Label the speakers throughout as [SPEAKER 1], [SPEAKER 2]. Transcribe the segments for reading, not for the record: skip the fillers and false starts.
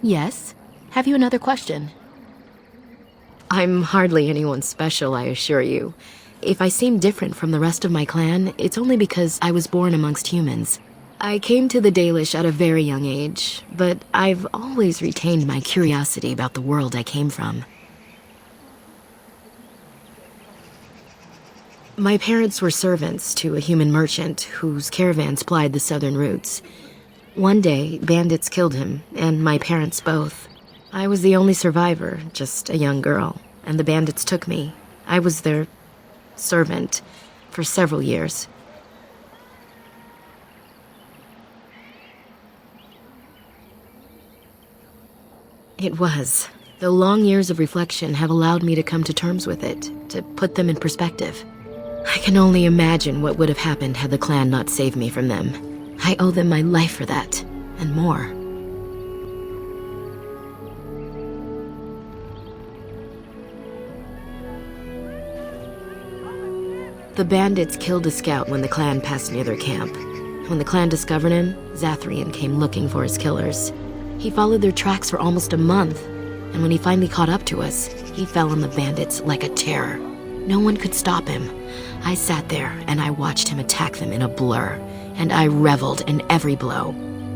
[SPEAKER 1] Yes? Have you another question? I'm hardly anyone special, I assure you. If I seem different from the rest of my clan, it's only because I was born amongst humans. I came to the Dalish at a very young age, but I've always retained my curiosity about the world I came from. My parents were servants to a human merchant whose caravans plied the southern routes. One day, bandits killed him, and my parents both. I was the only survivor, just a young girl, and the bandits took me. I was their servant for several years. It was. The long years of reflection have allowed me to come to terms with it, to put them in perspective. I can only imagine what would have happened had the clan not saved me from them. I owe them my life for that, and more. The bandits killed a scout when the clan passed near their camp. When the clan discovered him, Zathrian came looking for his killers. He followed their tracks for almost a month, and when he finally caught up to us, he fell on the bandits like a terror. No one could stop him. I sat there and I watched him attack them in a blur, and I reveled in every blow.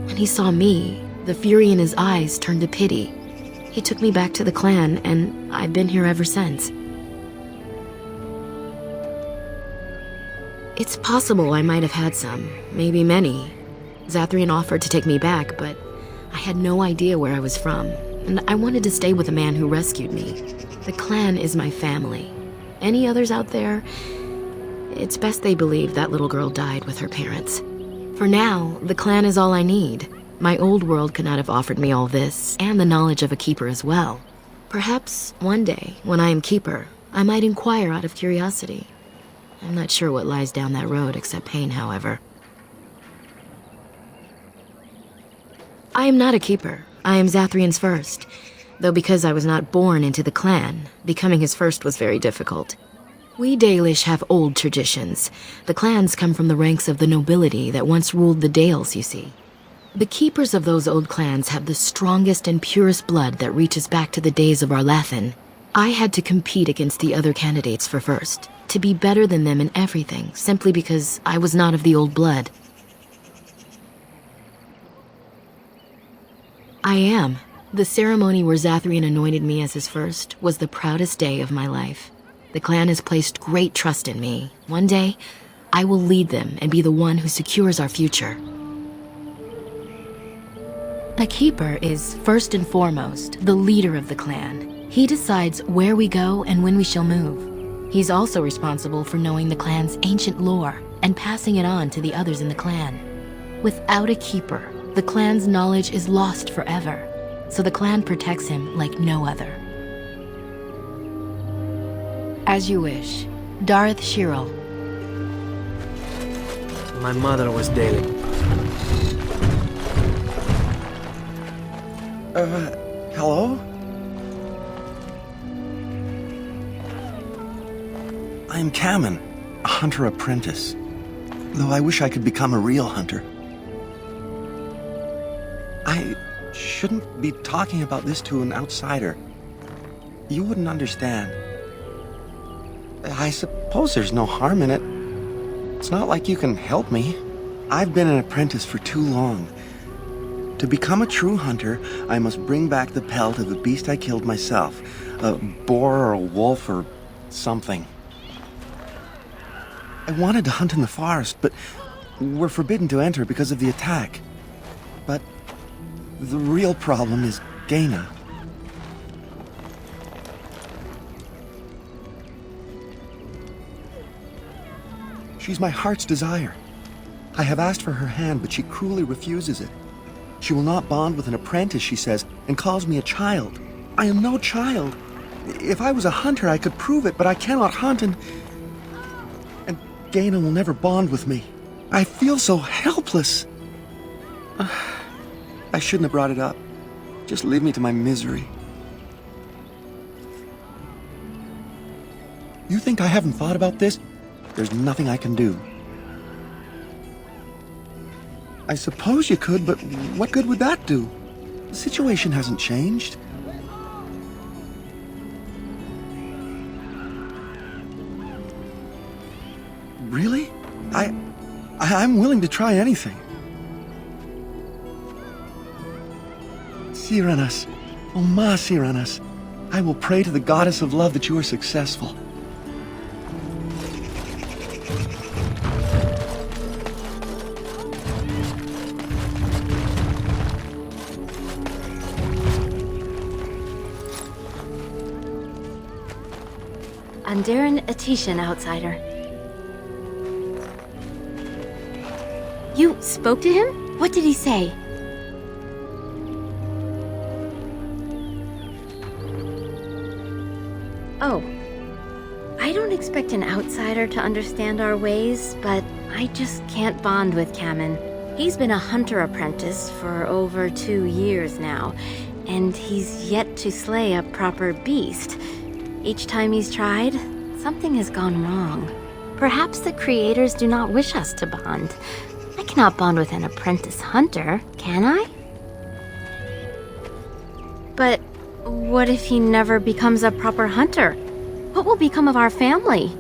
[SPEAKER 1] When he saw me, the fury in his eyes turned to pity. He took me back to the clan, and I've been here ever since. It's possible I might have had some, maybe many. Zathrian offered to take me back, but I had no idea where I was from, and I wanted to stay with the man who rescued me. The clan is my family. Any others out there? It's best they believe that little girl died with her parents. For now, the clan is all I need. My old world could not have offered me all this, and the knowledge of a keeper as well. Perhaps one day, when I am keeper, I might inquire out of curiosity. I'm not sure what lies down that road except pain, however. I am not a keeper. I am Zathrian's first. Though because I was not born into the clan, becoming his first was very difficult. We Dalish have old traditions. The clans come from the ranks of the nobility that once ruled the Dales, you see. The keepers of those old clans have the strongest and purest blood that reaches back to the days of Arlathan. I had to compete against the other candidates for first, to be better than them in everything, simply because I was not of the old blood. I am. The ceremony where Zathrian anointed me as his first was the proudest day of my life. The clan has placed great trust in me. One day, I will lead them and be the one who secures our future. A keeper is, first and foremost, the leader of the clan. He decides where we go and when we shall move. He's also responsible for knowing the clan's ancient lore and passing it on to the others in the clan. Without a keeper, the clan's knowledge is lost forever, so the clan protects him like no other. As you wish. Darth Shirel.
[SPEAKER 2] My mother was Dalish.
[SPEAKER 3] Hello? I am Kamen, a hunter apprentice. Though I wish I could become a real hunter. I shouldn't be talking about this to an outsider. You wouldn't understand. I suppose there's no harm in it. It's not like you can help me. I've been an apprentice for too long. To become a true hunter, I must bring back the pelt of the beast I killed myself. A boar or a wolf or something. I wanted to hunt in the forest, but we're forbidden to enter because of the attack. But the real problem is Gaina. She's my heart's desire. I have asked for her hand, but she cruelly refuses it. She will not bond with an apprentice, she says, and calls me a child. I am no child. If I was a hunter, I could prove it, but I cannot hunt, and Gaina will never bond with me. I feel so helpless. I shouldn't have brought it up. Just leave me to my misery. You think I haven't thought about this? There's nothing I can do. I suppose you could, but what good would that do? The situation hasn't changed. Really? I'm willing to try anything. Siranas, oh ma Siranas, I will pray to the goddess of love that you are successful.
[SPEAKER 4] Andaran Atishan, outsider. You spoke to him? What did he say? Oh. I don't expect an outsider to understand our ways, but I just can't bond with Kamen. He's been a hunter apprentice for over 2 years now, and he's yet to slay a proper beast. Each time he's tried, something has gone wrong. Perhaps the creators do not wish us to bond. I cannot bond with an apprentice hunter, can I? But what if he never becomes a proper hunter? What will become of our family?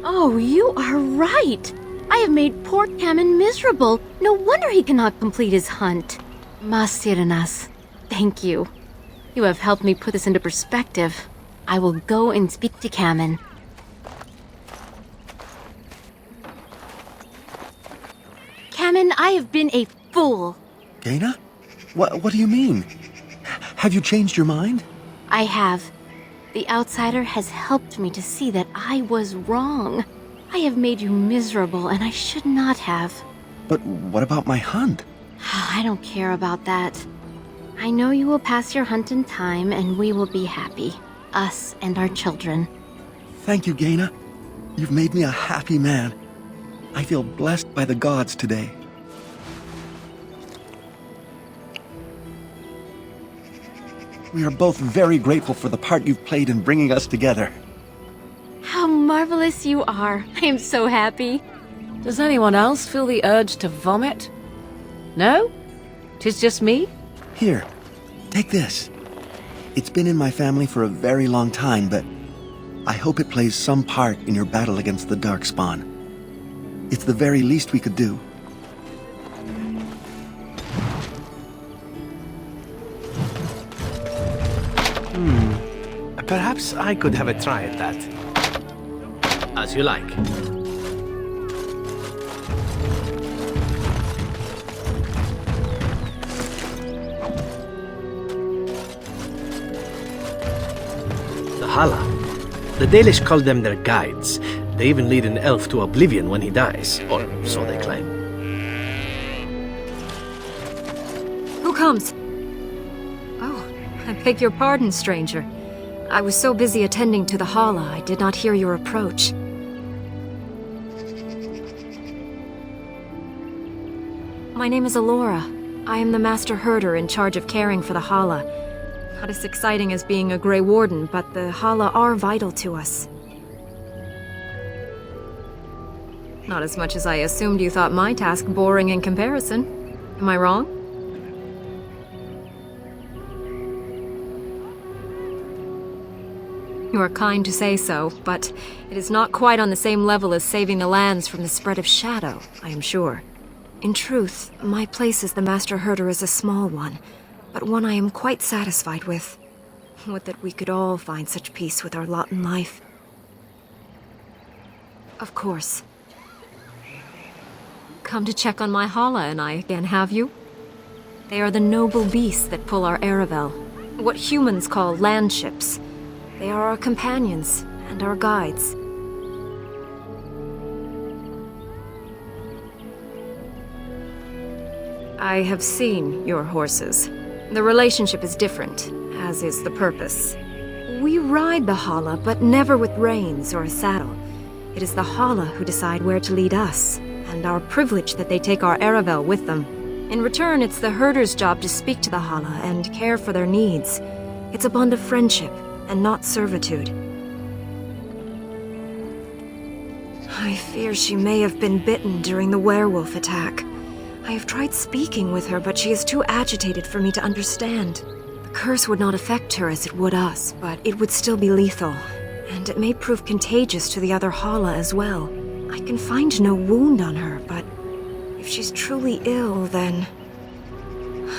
[SPEAKER 4] Oh, you are right! I have made poor Kamen miserable. No wonder he cannot complete his hunt. Masiranas, thank you. You have helped me put this into perspective. I will go and speak to Kamen. Kamen, I have been a fool.
[SPEAKER 3] Gaina? What do you mean? Have you changed your mind?
[SPEAKER 4] I have. The outsider has helped me to see that I was wrong. I have made you miserable, and I should not have.
[SPEAKER 3] But what about my hunt?
[SPEAKER 4] I don't care about that. I know you will pass your hunt in time, and we will be happy. Us and our children.
[SPEAKER 3] Thank you, Gaina. You've made me a happy man. I feel blessed by the gods today. We are both very grateful for the part you've played in bringing us together.
[SPEAKER 4] How marvelous you are. I am so happy.
[SPEAKER 5] Does anyone else feel the urge to vomit? No? 'Tis just me?
[SPEAKER 3] Here, take this. It's been in my family for a very long time, but I hope it plays some part in your battle against the Darkspawn. It's the very least we could do.
[SPEAKER 2] Perhaps I could have a try at that. As you like. The Hala. The Dalish call them their guides. They even lead an elf to oblivion when he dies, or so they claim.
[SPEAKER 6] Who comes? Oh, I beg your pardon, stranger. I was so busy attending to the Hala, I did not hear your approach. My name is Alora. I am the Master Herder in charge of caring for the Hala. Not as exciting as being a Grey Warden, but the Hala are vital to us. Not as much as I assumed you thought my task boring in comparison. Am I wrong? You are kind to say so, but it is not quite on the same level as saving the lands from the spread of shadow, I am sure. In truth, my place as the Master Herder is a small one, but one I am quite satisfied with. Would that we could all find such peace with our lot in life. Of course. Come to check on my Hala and I again, have you? They are the noble beasts that pull our Aravel, what humans call landships. They are our companions and our guides. I have seen your horses. The relationship is different, as is the purpose. We ride the Hala, but never with reins or a saddle. It is the Hala who decide where to lead us, and our privilege that they take our Aravel with them. In return, it's the herder's job to speak to the Hala and care for their needs. It's a bond of friendship, and not servitude. I fear she may have been bitten during the werewolf attack. I have tried speaking with her, but she is too agitated for me to understand. The curse would not affect her as it would us, but it would still be lethal. And it may prove contagious to the other Hala as well. I can find no wound on her, but if she's truly ill, then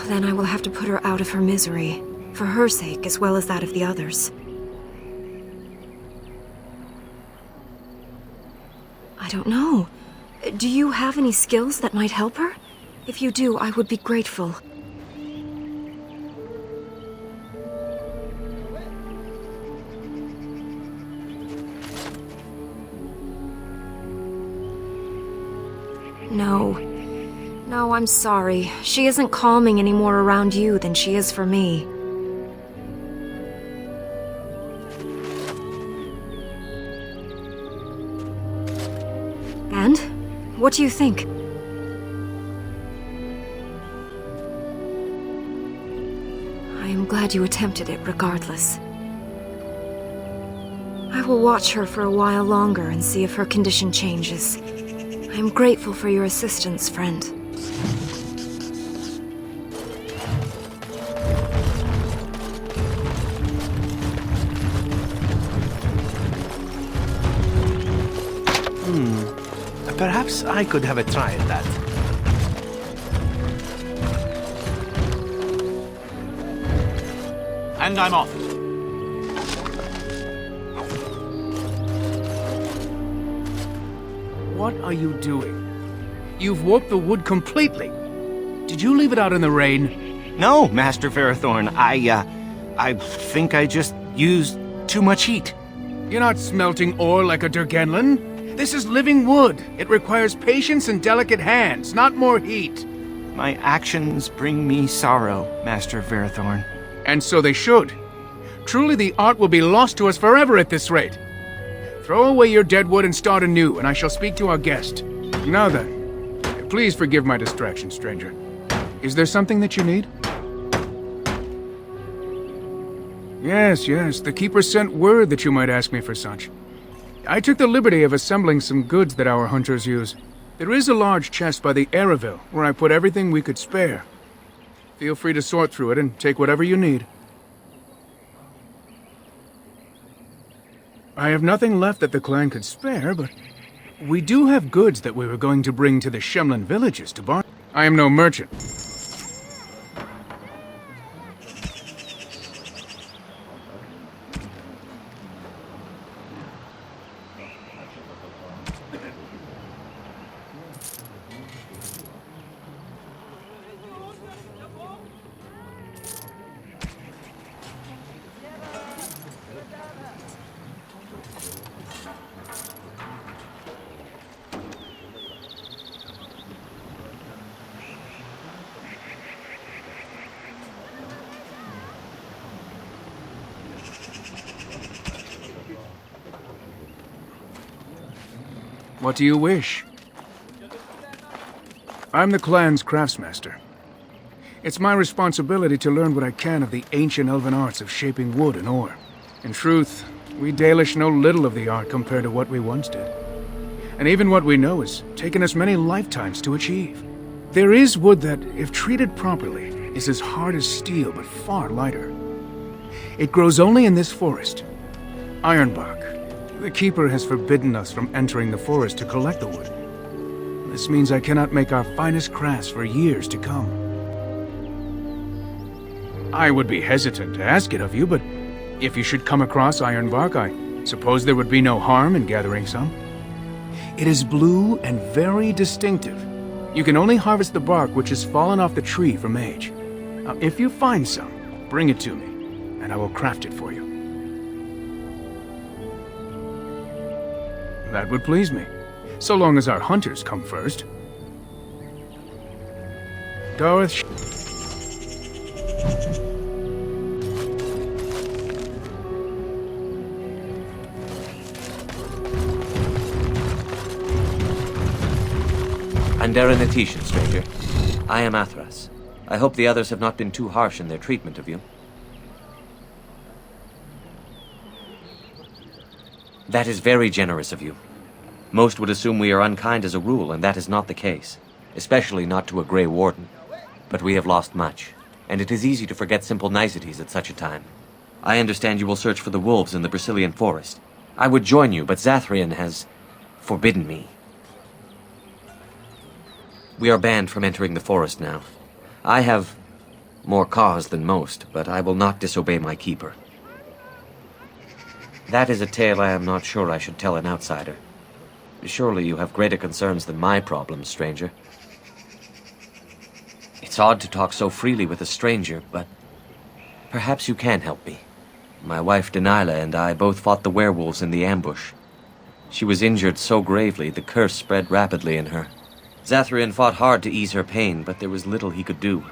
[SPEAKER 6] I will have to put her out of her misery, for her sake as well as that of the others. I don't know. Do you have any skills that might help her? If you do, I would be grateful. No, I'm sorry. She isn't calming any more around you than she is for me. And? What do you think? I am glad you attempted it regardless. I will watch her for a while longer and see if her condition changes. I am grateful for your assistance, friend.
[SPEAKER 2] Perhaps I could have a try at that.
[SPEAKER 7] And I'm off.
[SPEAKER 8] What are you doing? You've warped the wood completely. Did you leave it out in the rain?
[SPEAKER 7] No, Master Ferrothorn. I think I just used too much heat.
[SPEAKER 8] You're not smelting ore like a Durgenlin. This is living wood. It requires patience and delicate hands, not more heat.
[SPEAKER 7] My actions bring me sorrow, Master Ferrothorn.
[SPEAKER 8] And so they should. Truly the art will be lost to us forever at this rate. Throw away your dead wood and start anew, and I shall speak to our guest. Now then, please forgive my distraction, stranger. Is there something that you need? Yes, the Keeper sent word that you might ask me for such. I took the liberty of assembling some goods that our hunters use. There is a large chest by the Araville, where I put everything we could spare. Feel free to sort through it and take whatever you need. I have nothing left that the clan could spare, but we do have goods that we were going to bring to the Shemlin villages to barter. I am no merchant. What do you wish? I'm the clan's craftsmaster. It's my responsibility to learn what I can of the ancient elven arts of shaping wood and ore. In truth, we Dalish know little of the art compared to what we once did. And even what we know has taken us many lifetimes to achieve. There is wood that, if treated properly, is as hard as steel but far lighter. It grows only in this forest, Ironbark. The Keeper has forbidden us from entering the forest to collect the wood. This means I cannot make our finest crafts for years to come. I would be hesitant to ask it of you, but if you should come across Ironbark, I suppose there would be no harm in gathering some. It is blue and very distinctive. You can only harvest the bark which has fallen off the tree from age. Now, if you find some, bring it to me, and I will craft it for you. That would please me, so long as our hunters come first. Gareth.
[SPEAKER 9] Andera Natishan, stranger. I am Athras. I hope the others have not been too harsh in their treatment of you. That is very generous of you. Most would assume we are unkind as a rule, and that is not the case. especially not to a Grey Warden. But we have lost much, and it is easy to forget simple niceties at such a time. I understand you will search for the wolves in the Brazilian forest. I would join you, but Zathrian has forbidden me. We are banned from entering the forest now. I have more cause than most, but I will not disobey my keeper. That is a tale I am not sure I should tell an outsider. Surely you have greater concerns than my problems, stranger. It's odd to talk so freely with a stranger, but perhaps you can help me. My wife Dalish and I both fought the werewolves in the ambush. She was injured so gravely, the curse spread rapidly in her. Zathrian fought hard to ease her pain, but there was little he could do.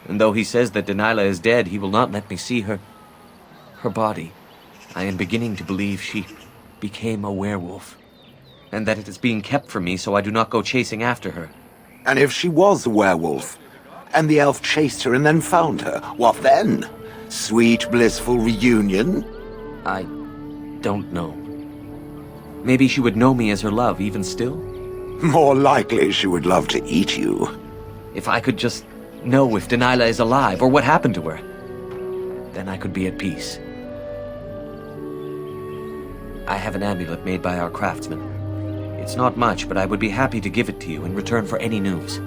[SPEAKER 9] And though he says that Dalish is dead, he will not let me see her body. I am beginning to believe she became a werewolf, and that it is being kept from me so I do not go chasing after her.
[SPEAKER 10] And if she was a werewolf, and the elf chased her and then found her, what then? Sweet, blissful reunion?
[SPEAKER 9] I don't know. Maybe she would know me as her love, even still?
[SPEAKER 10] More likely she would love to eat you.
[SPEAKER 9] If I could just know if Dalish is alive, or what happened to her, then I could be at peace. I have an amulet made by our craftsman. It's not much, but I would be happy to give it to you in return for any news.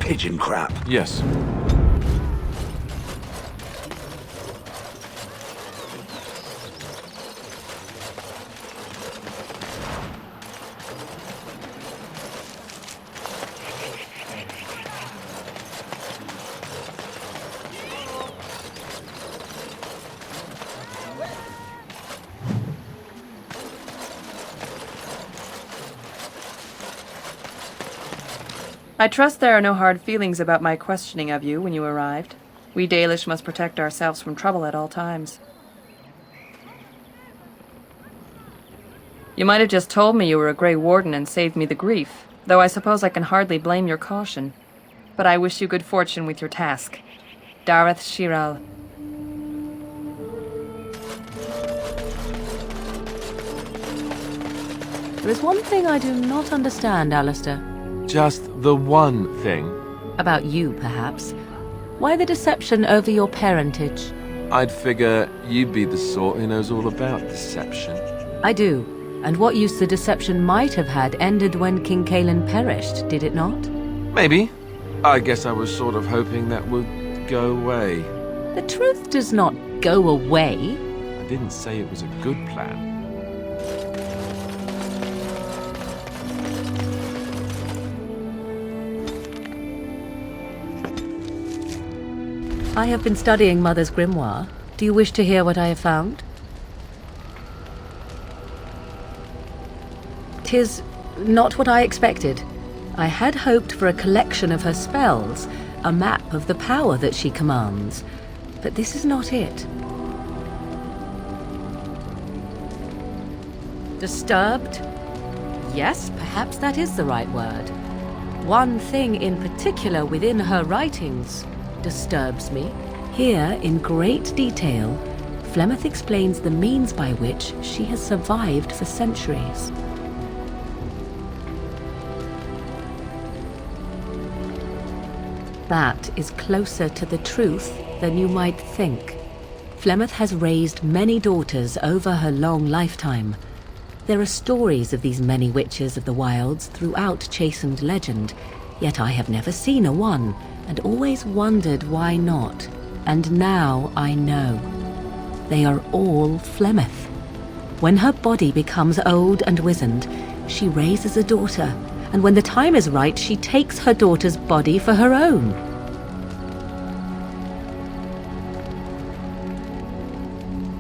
[SPEAKER 10] Pigeon crap.
[SPEAKER 11] Yes.
[SPEAKER 12] I trust there are no hard feelings about my questioning of you when you arrived. We Dalish must protect ourselves from trouble at all times. You might have just told me you were a Grey Warden and saved me the grief, though I suppose I can hardly blame your caution. But I wish you good fortune with your task. Dareth Shiral.
[SPEAKER 5] There is one thing I do not understand, Alistair.
[SPEAKER 11] Just the one thing.
[SPEAKER 5] About you, perhaps. Why the deception over your parentage?
[SPEAKER 11] I'd figure you'd be the sort who knows all about deception.
[SPEAKER 5] I do. And what use the deception might have had ended when King Kaelin perished, did it not?
[SPEAKER 11] Maybe. I guess I was sort of hoping that would go away.
[SPEAKER 5] The truth does not go away.
[SPEAKER 11] I didn't say it was a good plan.
[SPEAKER 5] I have been studying Mother's grimoire. Do you wish to hear what I have found? 'Tis not what I expected. I had hoped for a collection of her spells, a map of the power that she commands. But this is not it. Disturbed? Yes, perhaps that is the right word. One thing in particular within her writings disturbs me. Here, in great detail, Flemeth explains the means by which she has survived for centuries. That is closer to the truth than you might think. Flemeth has raised many daughters over her long lifetime. There are stories of these many witches of the wilds throughout chastened legend, yet I have never seen a one, and always wondered why not. And now I know. They are all Flemeth. When her body becomes old and wizened, she raises a daughter, and when the time is right, she takes her daughter's body for her own.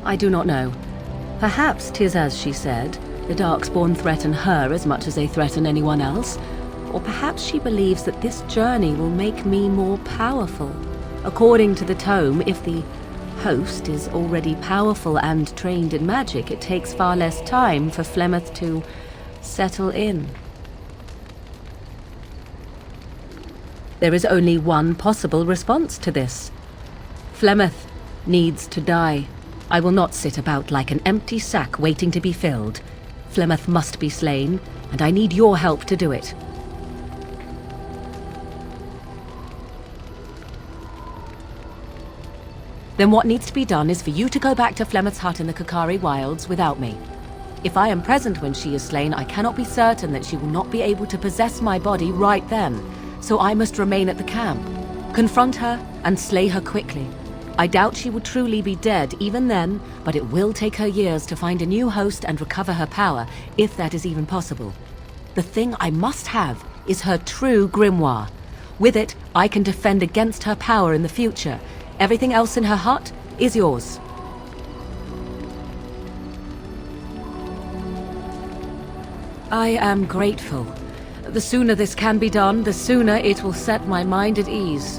[SPEAKER 5] I do not know. Perhaps 'tis as she said, the Darkspawn threaten her as much as they threaten anyone else. Or perhaps she believes that this journey will make me more powerful. According to the tome, if the host is already powerful and trained in magic, it takes far less time for Flemeth to settle in. There is only one possible response to this. Flemeth needs to die. I will not sit about like an empty sack waiting to be filled. Flemeth must be slain, and I need your help to do it. Then what needs to be done is for you to go back to Flemeth's hut in the Kakari Wilds without me. If I am present when she is slain, I cannot be certain that she will not be able to possess my body right then, so I must remain at the camp. Confront her and slay her quickly. I doubt she will truly be dead even then, but it will take her years to find a new host and recover her power, if that is even possible. The thing I must have is her true grimoire. With it, I can defend against her power in the future. Everything else in her hut is yours. I am grateful. The sooner this can be done, the sooner it will set my mind at ease.